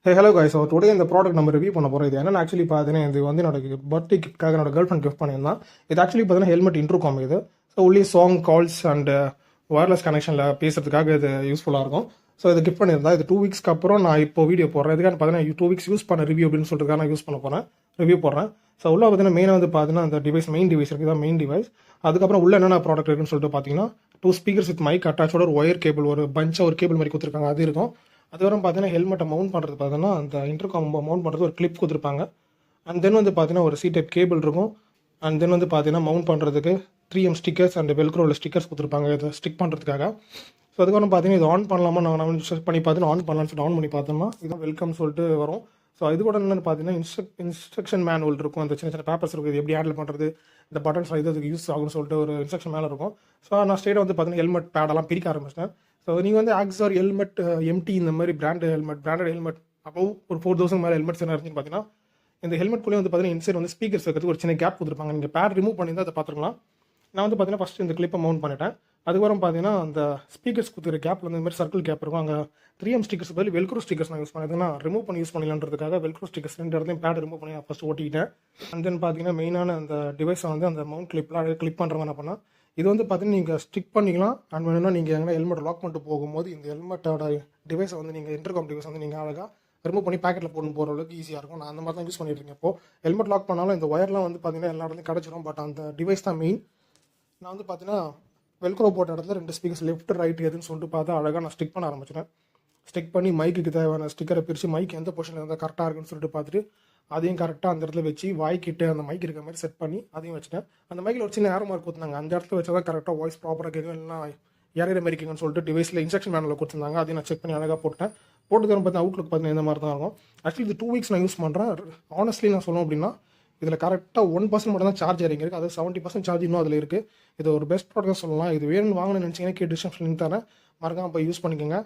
Hey, hello guys. So today இந்த product நம்ம review பண்ண போகிறோம். இது என்னென்ன ஆக்சுவலி பார்த்தீங்கன்னா இது வந்து என்னோட பர்த்டே கிஃப்ட்காக என்னோட கேர்ள் ஃப்ரெண்ட் கிஃப்ட் பண்ணியிருந்தான். இது ஆக்சுவலி பார்த்தீங்கன்னா ஹெல்மெட் இன்ட்ரோகாம் இது. ஸோ உள்ளே சாங் கால்ஸ் அண்ட் ஒயர்லெஸ் கனெக்ஷனில் பேசுறதுக்காக இது யூஸ்ஃபுல்லாக இருக்கும். ஸோ இது கிஃப்ட் பண்ணியிருந்தா இது 2 வீக்ஸ்க்கு அப்புறம் நான் இப்போ வீடியோ போடுறேன். இதுக்காக பார்த்தீங்கன்னா 2 வீக்ஸ் யூஸ் பண்ண ரிவ்யூ அப்படின்னு சொல்லிட்டு நான் யூஸ் பண்ண போகிறேன், ரிவ்யூ போடுறேன். ஸோ உள்ள பார்த்தீங்கன்னா மெயினாக வந்து பார்த்தீங்கன்னா அந்த டிவைஸ் மெயின் டிவைஸ் இருக்குது, மெயின் டிவைஸ். அதுக்கப்புறம் உள்ள என்னென்ன ப்ராடக்ட் இருக்குன்னு சொல்லிட்டு பார்த்தீங்கன்னா 2 ஸ்பீக்கர்ஸ் வித் மைக் அட்டாச்சோட ஒரு ஒயர் கேபிள், ஒரு பஞ்சாக ஒரு கேபிள் மாதிரி கொடுத்துருக்காங்க, அது இருக்கும். அதுவரை பார்த்தீங்கன்னா ஹெல்மெட்டை மவுண்ட் பண்ணுறது பார்த்தீங்கன்னா அந்த இன்டர்காம் மவுண்ட் பண்ணுறது ஒரு கிளிப் கொடுத்துருப்பாங்க. அண்ட் தென் வந்து பார்த்தீங்கன்னா ஒரு டைப் கேபிள் இருக்கும். அண்ட் தென் வந்து பார்த்தீங்கன்னா மவுண்ட் பண்ணுறதுக்கு 3M ஸ்டிக்கர்ஸ் அண்ட் வெல்க்ரோவில் ஸ்டிக்கர்ஸ் கொடுத்துருப்பாங்க இதை ஸ்டிக் பண்ணுறதுக்காக. ஸோ அதுக்கப்புறம் பார்த்தீங்கன்னா இது ஆன் பண்ணலாமா, நான் செக் பண்ணி பார்த்தீங்கன்னா ஆன் பண்ணலான்னு சொல்லிட்டு ஆன் பண்ணி பார்த்தோம்னா இதுதான் வெல்கம் சொல்லிட்டு வரும். ஸோ இது கூட என்னென்னு பார்த்தீங்கன்னா இன்ஸ்ட்ரக்ஷன் மேனுவல் இருக்கும், அந்த சின்ன சின்ன பேப்பர்ஸ் இருக்கும், இது எப்படி ஹேண்டில் பண்ணுறது, இந்த பட்டன்ஸ் இது அதுக்கு யூஸ் ஆகும்னு சொல்லிட்டு ஒரு இன்ஸ்ட்ரக்ஷன் மேலே இருக்கும். ஸோ நான் ஸ்ட்ரெயிட்டாக வந்து பார்த்தீங்கன்னா ஹெல்மெட் பேடெல்லாம் பிரிக்க ஆரம்பிச்சிட்டேன். ஸோ நீங்கள் வந்து ஆக்ஸார் ஹெல்மெட் எம்டி இந்த மாதிரி பிராண்டட் ஹெல்மெட் அப்போ ஒரு 4000 மேலே ஹெல்மெட்ஸ் என்ன இருந்துச்சுன்னு பார்த்தீங்கன்னா இந்த ஹெல்மெட்குள்ளே வந்து பார்த்தீங்கன்னா இன்சைட் வந்து ஸ்பீக்கர்ஸ் வைக்கிறதுக்கு ஒரு சின்ன கேப் கொடுத்துருப்பாங்க. நீங்கள் பேட் ரிமூவ் பண்ணியிருந்தால் அதை பார்த்துக்கலாம். நான் வந்து பார்த்தீங்கன்னா ஃபஸ்ட்டு இந்த கிளிப்பை மவுண்ட் பண்ணிட்டேன். அதுக்கப்புறம் பார்த்தீங்கன்னா அந்த ஸ்பீக்கர்ஸ் கொடுத்துருக்க கேப்பில் வந்து இந்த மாதிரி சர்க்கிள் கேப் இருக்கும். அங்கே 3M ஸ்டிக்கர்ஸ் பதில் வெல்க்ரோ ஸ்டிக்கர்ஸ் நான் யூஸ் பண்ணியிருந்தேன்னா ரிமூவ் பண்ணி யூஸ் பண்ணிடலான்றதுக்காக வெல்க்ரோ ஸ்டிக்கர்ஸ் 2 இடத்தையும் பேட் ரிமூவ் பண்ணி நான் ஃபஸ்ட்டு ஓட்டிக்கிட்டேன். அண்ட் தென் பார்த்தீங்கன்னா மெயினான அந்த டிவைஸை வந்து அந்த மவுண்ட் கிளிப்லாம் கிளிப் பண்ணுற மாதிரி என்ன பண்ணால் இது வந்து பார்த்தீங்கன்னா நீங்கள் ஸ்டிக் பண்ணிக்கலாம். அண்ட் வேணும்னா நீங்கள் எங்கன்னா ஹெல்மெட் லாக் பண்ணிட்டு போகும்போது இந்த ஹெல்மெட்டோட டிவைஸை வந்து நீங்கள் இன்டர்காம் டிவைஸ் வந்து நீங்கள் அழகாக ரிமூவ் பண்ணி பேக்கெட்டில் போட்டு போகிற அளவுக்கு ஈஸியாக இருக்கும். நான் அந்த மாதிரி தான் யூஸ் பண்ணிட்டு இருக்கேன். இப்போ ஹெல்மெட் லாக் பண்ணாலும் இந்த ஒயர்லாம் வந்து பார்த்தீங்கன்னா எல்லா இடத்துலையும் கிடச்சிரும். பட் அந்த டிவைஸ் தான் மெயின். நான் வந்து பார்த்தீங்கன்னா வெல்க்ரோ போட்ட இடத்துல 2 ஸ்பீக்கர்ஸ் லெஃப்ட் ரைட் எதுன்னு சொல்லிட்டு பார்த்தா அழகாக நான் ஸ்டிக் பண்ண ஆரம்பிச்சிட்டேன். ஸ்டிக் பண்ணி மைக்குக்கு தேவையான ஸ்டிக்கரை பிரித்து மைக் எந்த பொசிஷனில் இருந்தால் கரெக்டாக இருக்குன்னு சொல்லிட்டு பார்த்துட்டு அதையும் கரெக்டாக அந்த இடத்துல வச்சு வாய்க்கிட்டு அந்த மைக் இருக்கிற மாதிரி செட் பண்ணி அதையும் வச்சுட்டேன். அந்த மைக்கில் ஒரு சின்ன ஏரோ மார்க் கொடுத்தாங்க, அந்த இடத்துல வச்சா தான் கரெக்டாக வாய்ஸ் ப்ராப்பராக கேட்கும், இல்லைனா இறங்குற மாதிரி கேட்குன்னு சொல்லிட்டு டிவைஸில் இன்ஸ்ட்ரக்ஷன் மேனில் கொடுத்துருந்தாங்க. அதையும் நான் செக் பண்ணி அழகாக போட்டேன். போட்டுக்கிறோம் பார்த்தீங்கன்னா அவுட்லுக் பார்த்தீங்கன்னா இந்த மாதிரி தான் இருக்கும். ஆக்சுவலி இது 2 வீக்ஸ் நான் யூஸ் பண்ணுறேன். ஆனஸ்ட்லி நான் சொல்லணும் அப்படின்னா இதில் கரெக்டாக 1% மட்டும் தான் சார்ஜ் இறங்கிருக்கு, அது 70% சார்ஜ் இன்னும் அதில் இருக்குது. இது ஒரு பெஸ்ட் ப்ராடக்ட் சொல்லலாம். இது வேணும்னு வாங்கணும்னு நினச்சிங்கன்னா டிஸ்கிரிப்ஷன் லிங்க் தரேன், மறக்காமல் போய் யூஸ் பண்ணிக்கோங்க.